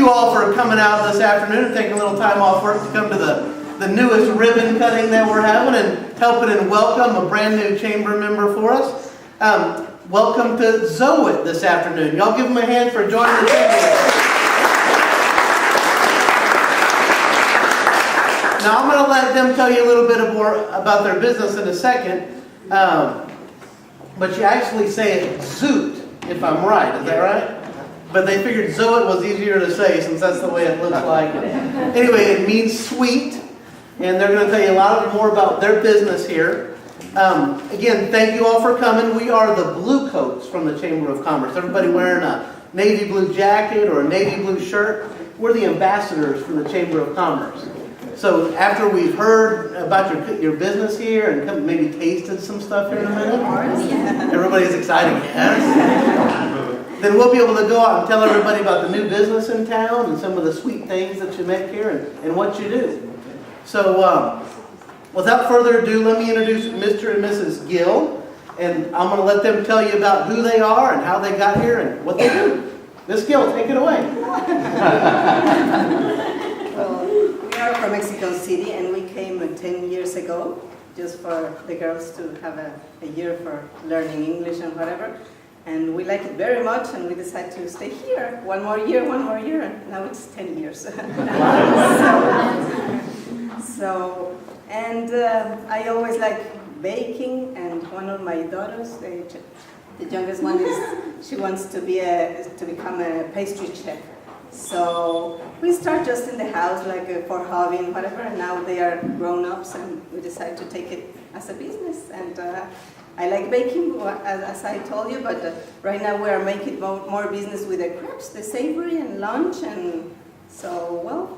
you all for coming out this afternoon and taking a little time off work to come to the newest ribbon cutting that we're having and helping and welcome a brand new chamber member for us. Welcome to Zoet this afternoon. Y'all give them a hand for joining the chamber. Now I'm going to let them tell you a little bit more about their business in a second. But you actually say it Zoet, if I'm right. Is that right? But they figured Zoet was easier to say since that's the way it looks like. Anyway, it means sweet. And they're going to tell you a lot more about their business here. Again, thank you all for coming. We are the Blue Coats from the Chamber of Commerce. Everybody wearing a navy blue jacket or a navy blue shirt. We're the ambassadors for the Chamber of Commerce. So after we've heard about your business here and maybe tasted some stuff here in a minute, everybody's excited, yes? Then we'll be able to go out and tell everybody about the new business in town and some of the sweet things that you make here and what you do. So without further ado, let me introduce Mr. and Mrs. Gill, and I'm going to let them tell you about who they are and how they got here and what they do. Miss Gill, take it away. We are from Mexico City, and we came 10 years ago just for the girls to have a year for learning English and whatever. And we like it very much, and we decided to stay here one more year, and now it's 10 years. I always like baking, and one of my daughters, the youngest one, she wants to become a pastry chef. So we start just in the house, like for hobby and whatever, and now they are grown-ups, and we decide to take it as a business. And I like baking, as I told you, but right now we are making more business with the crepes, the savory, and lunch, and so, well,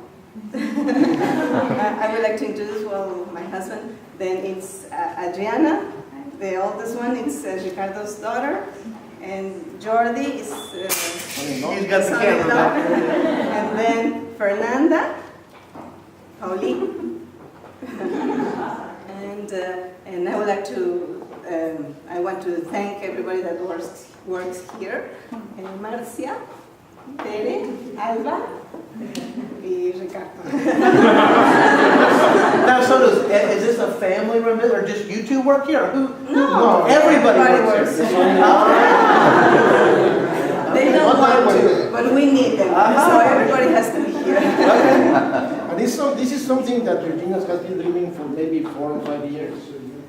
I would like to introduce, my husband. Then it's Adriana, the oldest one. It's Ricardo's daughter. And Jordi is he's got the camera back there. And then Fernanda, Pauline, and I would like to I want to thank everybody that works here. Marcia, Tere, Alba, y Ricardo. Now, is this a family room or just you two work here? No, everybody works here. They don't want to, but we need them, so everybody has to be here. And this is something that Virginia has been dreaming for maybe 4 or 5 years.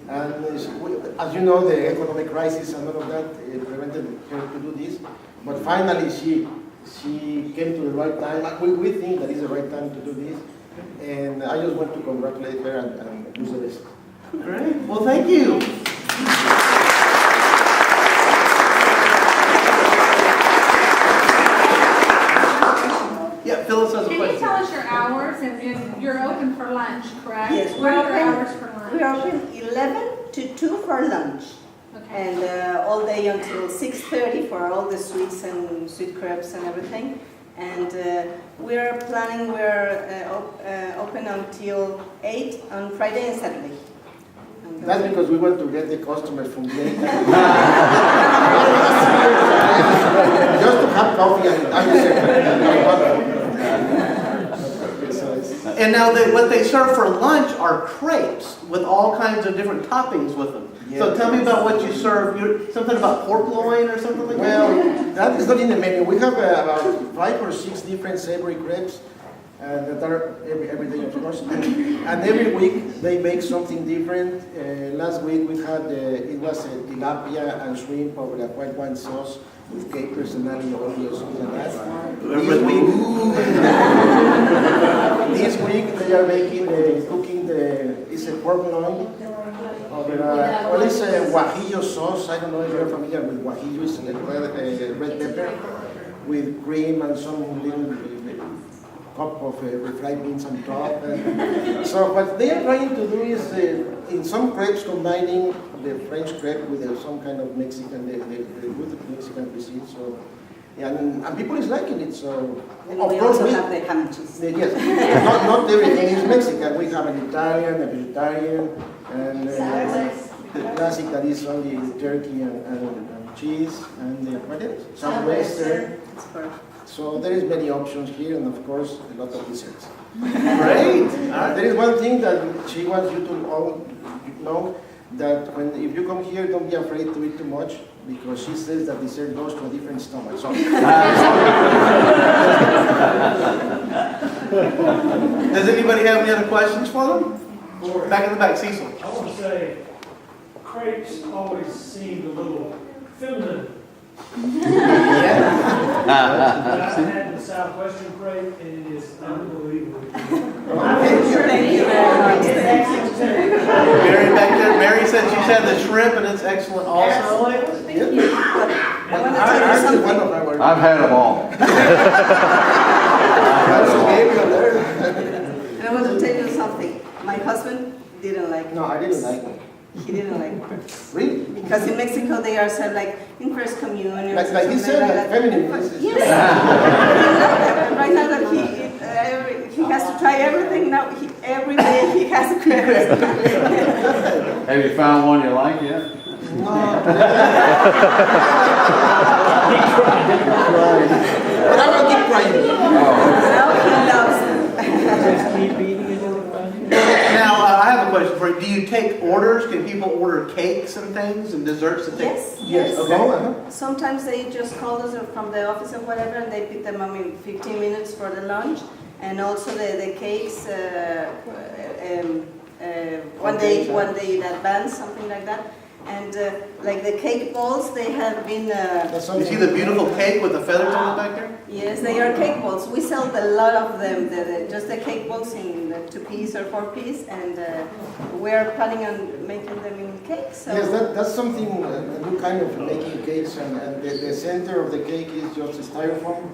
And as you know, the economic crisis and all of that prevented her to do this. But finally, she came to the right time. We think that it's the right time to do this. And I just want to congratulate her and do the best. Great. Well, thank you. Yeah, Phyllis has a question. Can you tell us your hours? And you're open for lunch, correct? Yes, what are your hours for lunch? We're open 11 to 2 for lunch. Okay. And all day until 6:30 for all the sweets and sweet crepes and everything. And we're open until 8 on Friday and Saturday. That's because we want to get the customers from the just to have coffee and now what they serve for lunch are crepes with all kinds of different toppings with them. Yes. So tell me about what you serve. Something about pork loin or something like that? Well, that is not in the menu. We have about 5 or 6 different savory crepes that are every day, of course. And every week they make something different. Last week we had, it was tilapia and shrimp over a white wine sauce with capers and alioli and that. This week they are cooking it's a pork loin. Well, it's a guajillo sauce. I don't know if you're familiar with guajillo. It's red pepper with cream and some little cup of refried beans on top. So what they are trying to do is, in some crepes, combining the French crepe with some kind of Mexican, the good Mexican cuisine. So, and people is liking it. So, and of course, we have the ham and cheese. Yes, not everything is Mexican. We have an Italian, a vegetarian, and the classic that is only turkey and cheese, and what else? Southwestern. It's perfect. So there is many options here, and of course, a lot of desserts. Great. There is one thing that she wants you to all know, that if you come here, don't be afraid to eat too much, because she says that dessert goes to a different stomach. So. Does anybody have any other questions for them? Back in the back, Cecil. I want to say, crepes always seemed a little feminine. Yeah. But I had the Southwestern crepe, and it is unbelievable. Thank you very much. Mary back there. Mary said she's had the shrimp and it's excellent also. I want to tell you something. I've had them all. And I want to tell you something. My husband didn't like No, I didn't like it. He didn't like it. Really? Because in Mexico they are served like in First Communion. Like this, like feminine places. Yes. Right now that he has to try everything now. Every day he has crepes. Have you found one you like yet? No. But I will keep trying. Now he loves them. Now, I have a question for you. Do you take orders? Can people order cakes and things and desserts and things? Yes. Okay. Sometimes they just call us from the office or whatever, and they pick them up in 15 minutes for the lunch. And also the cakes, one day in advance, something like that. And like the cake balls, they have been. You see the beautiful cake with the feathers on it back there? Yes, they are cake balls. We sell a lot of them, just the cake balls in 2-piece or 4-piece, and we are planning on making them in cakes. So. Yes, that's something, a new kind of making cakes, and the center of the cake is just styrofoam.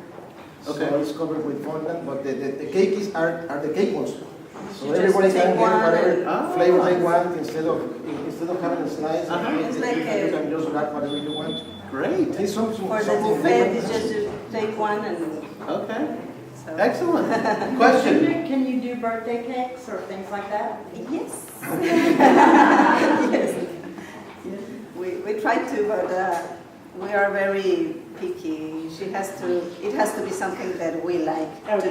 Okay. So it's covered with fondant, but the cake are the cake balls. So You everybody just can take get one whatever and- flavor they want instead of having a slice. It's like you can just grab whatever you want. Great. It's something For the something buffet, different. it's just to take one and Okay. so. Excellent. Question? Can you do birthday cakes or things like that? Yes. Yes. We try to, but we are very picky. It has to be something that we like to do.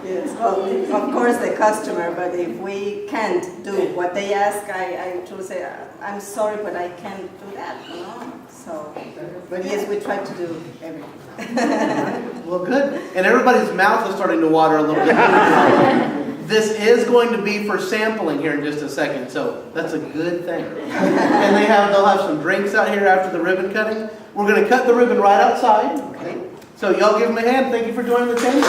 Yes. Well, of course the customer, but if we can't do what they ask, I truly say, I'm sorry, but I can't do that, you know? So, but yes, we try to do everything. Well, good. And everybody's mouth is starting to water a little bit. This is going to be for sampling here in just a second, so that's a good thing. And they'll have some drinks out here after the ribbon cutting. We're going to cut the ribbon right outside. Okay. So y'all give them a hand. Thank you for joining the table.